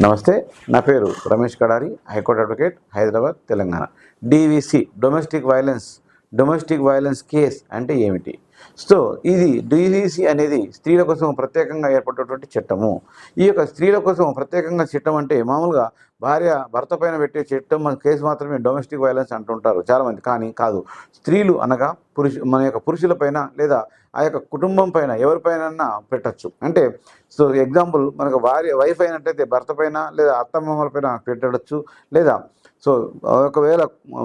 నమస్తే, నా పేరు Ramesh Kadari, high court advocate, Hyderabad, Telangana. DVC domestic violence case అంటే ఏమిటి? సో ఇది డీవీసీ అనేది స్త్రీల కోసం ప్రత్యేకంగా ఏర్పడినటువంటి చట్టము. ఈ యొక్క స్త్రీల కోసం ప్రత్యేకంగా చట్టం అంటే మామూలుగా భార్య భర్త పైన పెట్టే చట్టం మన కేసు మాత్రమే డొమెస్టిక్ వైలెన్స్ అంటుంటారు చాలామంది. కానీ కాదు, స్త్రీలు అనగా మన యొక్క పురుషుల పైన లేదా ఆ యొక్క కుటుంబం పైన ఎవరిపైన పెట్టచ్చు. అంటే సో ఎగ్జాంపుల్, మనకు వైఫ్ అయినట్టయితే భర్త పైన లేదా అత్తమామల పైన పెట్టవచ్చు. లేదా సో ఒకవేళ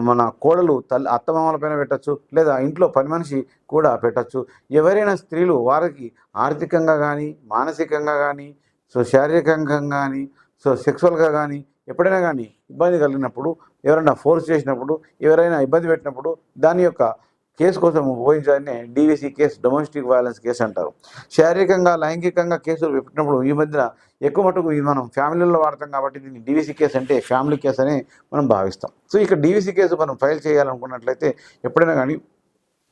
మన కోడలు అత్తమామల పైన పెట్టచ్చు, లేదా ఇంట్లో పని మనిషి కూడా పెట్టచ్చు. ఎవరైనా స్త్రీలు వారికి ఆర్థికంగా కానీ, మానసికంగా కానీ, సో శారీరకంగా కానీ, సో సెక్సువల్గా కానీ ఎప్పుడైనా కానీ ఇబ్బంది కలిగినప్పుడు, ఎవరైనా ఫోర్స్ చేసినప్పుడు, ఎవరైనా ఇబ్బంది పెట్టినప్పుడు దాని యొక్క కేసు కోసం ఉపయోగించాలని DVC case, domestic violence case అంటారు. శారీరకంగా, లైంగికంగా కేసులు పెట్టినప్పుడు ఈ మధ్యన ఎక్కువ మటుకు మనం ఫ్యామిలీలో వాడతాం కాబట్టి దీన్ని డీవీసీ కేసు అంటే ఫ్యామిలీ కేసు అని మనం భావిస్తాం. సో ఇక్కడ డీవీసీ కేసు మనం ఫైల్ చేయాలనుకున్నట్లయితే ఎప్పుడైనా కానీ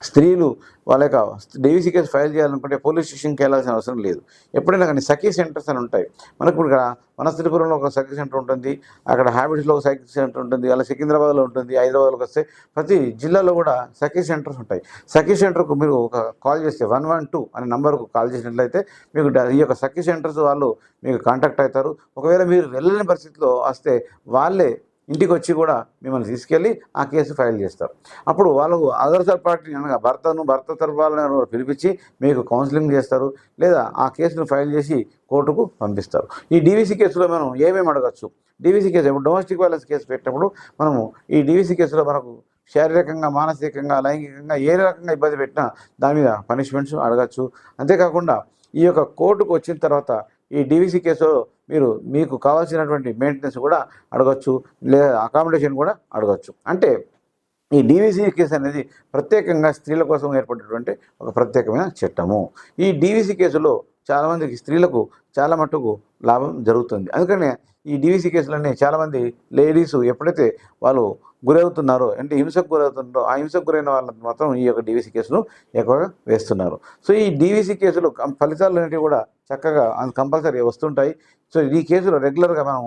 స్త్రీలు వాళ్ళ యొక్క డీవీసీ కేసు ఫైల్ చేయాలనుకుంటే పోలీస్ స్టేషన్కి వెళ్ళాల్సిన అవసరం లేదు. ఎప్పుడైనా కానీ సఖీ సెంటర్స్ అని ఉంటాయి. మనకు ఇక్కడ వనస్థలిపురంలో ఒక సఖీ సెంటర్ ఉంటుంది, అక్కడ హ్యాబిట్స్లో ఒక సఖీ సెంటర్ ఉంటుంది, అలా సికింద్రాబాద్లో ఉంటుంది, హైదరాబాద్లోకి వస్తే ప్రతి జిల్లాలో కూడా సఖీ సెంటర్స్ ఉంటాయి. సఖీ సెంటర్కు మీరు ఒక కాల్ చేస్తే 112 అనే నెంబర్కు కాల్ చేసినట్లయితే మీకు ఈ యొక్క సఖీ సెంటర్స్ వాళ్ళు మీకు కాంటాక్ట్ అవుతారు. ఒకవేళ మీరు వెళ్ళని పరిస్థితిలో వస్తే వాళ్ళే ఇంటికి వచ్చి కూడా మిమ్మల్ని తీసుకెళ్ళి ఆ కేసు ఫైల్ చేస్తారు. అప్పుడు వాళ్ళు అదర్ థర్డ్ పార్టీ అనగా భర్త తరపు వాళ్ళని పిలిపించి మీకు కౌన్సిలింగ్ చేస్తారు, లేదా ఆ కేసును ఫైల్ చేసి కోర్టుకు పంపిస్తారు. ఈ డీవీసీ కేసులో మనం ఏమేమి అడగచ్చు? డీవీసీ కేసు ఇప్పుడు డొమెస్టిక్ వైలెన్స్ కేసు పెట్టినప్పుడు మనము ఈ డీవీసీ కేసులో మనకు శారీరకంగా, మానసికంగా, లైంగికంగా ఏ రకంగా ఇబ్బంది పెట్టినా దాని మీద పనిష్మెంట్స్ అడగచ్చు. అంతేకాకుండా ఈ యొక్క కోర్టుకు వచ్చిన తర్వాత ఈ డీవీసీ కేసులో మీకు కావాల్సినటువంటి మెయింటెనెన్స్ కూడా అడగచ్చు, లేదా అకామిడేషన్ కూడా అడగచ్చు. అంటే ఈ డీవీసీ కేసు అనేది ప్రత్యేకంగా స్త్రీల కోసం ఏర్పడినటువంటి ఒక ప్రత్యేకమైన చట్టము. ఈ డీవీసీ కేసులో చాలామందికి స్త్రీలకు చాలా మట్టుకు లాభం జరుగుతుంది. అందుకనే ఈ డీవీసీ కేసులన్నీ చాలామంది లేడీస్ ఎప్పుడైతే వాళ్ళు గురవుతున్నారో, అంటే హింసకు గురవుతున్నారో, ఆ హింసకు గురైన వాళ్ళని మాత్రం ఈ యొక్క డీవీసీ కేసులు ఎక్కువగా వేస్తున్నారు. సో ఈ డీవీసీ కేసులు ఫలితాలు అనేవి కూడా చక్కగా కంపల్సరీ వస్తుంటాయి. సో ఈ కేసులో రెగ్యులర్గా మనం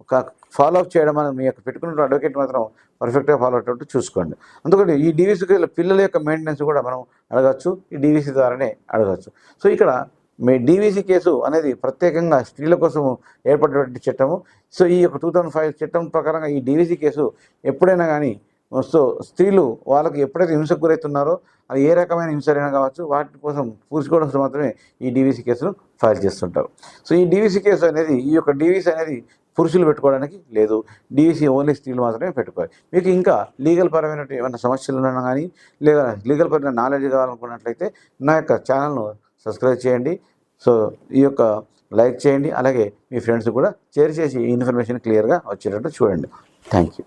ఒక ఫాలో అప్ చేయడం అనేది మీ యొక్క పెట్టుకున్న అడ్వకేట్ మాత్రం పర్ఫెక్ట్గా ఫాలో అయ్యేటట్టు చూసుకోండి. అందుకని ఈ డీవీసీ కేసులో పిల్లల యొక్క మెయింటెనెన్స్ కూడా మనం అడగచ్చు, ఈ డీవీసీ ద్వారానే అడగచ్చు. సో ఇక్కడ మీ డీవీసీ కేసు అనేది ప్రత్యేకంగా స్త్రీల కోసం ఏర్పడినటువంటి చట్టము. సో ఈ యొక్క 2005 చట్టం ప్రకారంగా ఈ డీవీసీ కేసు ఎప్పుడైనా కానీ సో స్త్రీలు వాళ్ళకి ఎప్పుడైతే హింసకు గురవుతున్నారో, అది ఏ రకమైన హింస అయినా కావచ్చు, వాటి కోసం పూర్చుకోవడం కోసం మాత్రమే ఈ డీవీసీ కేసును ఫైల్ చేస్తుంటారు. సో ఈ డీవీసీ కేసు అనేది, ఈ యొక్క డీవీసీ అనేది పురుషులు పెట్టుకోవడానికి లేదు, డీవీసీ ఓన్లీ స్త్రీలు మాత్రమే పెట్టుకోవాలి. మీకు ఇంకా లీగల్ పరమైన ఏమైనా సమస్యలు ఉన్నా కానీ, లేదా లీగల్ పరమైన నాలెడ్జ్ కావాలనుకున్నట్లయితే నా యొక్క ఛానల్ను సబ్స్క్రైబ్ చేయండి. సో ఈ యొక్క లైక్ చేయండి, అలాగే మీ ఫ్రెండ్స్ కూడా షేర్ చేసి ఈ ఇన్ఫర్మేషన్ క్లియర్గా వచ్చేటట్టు చూడండి. Thank you.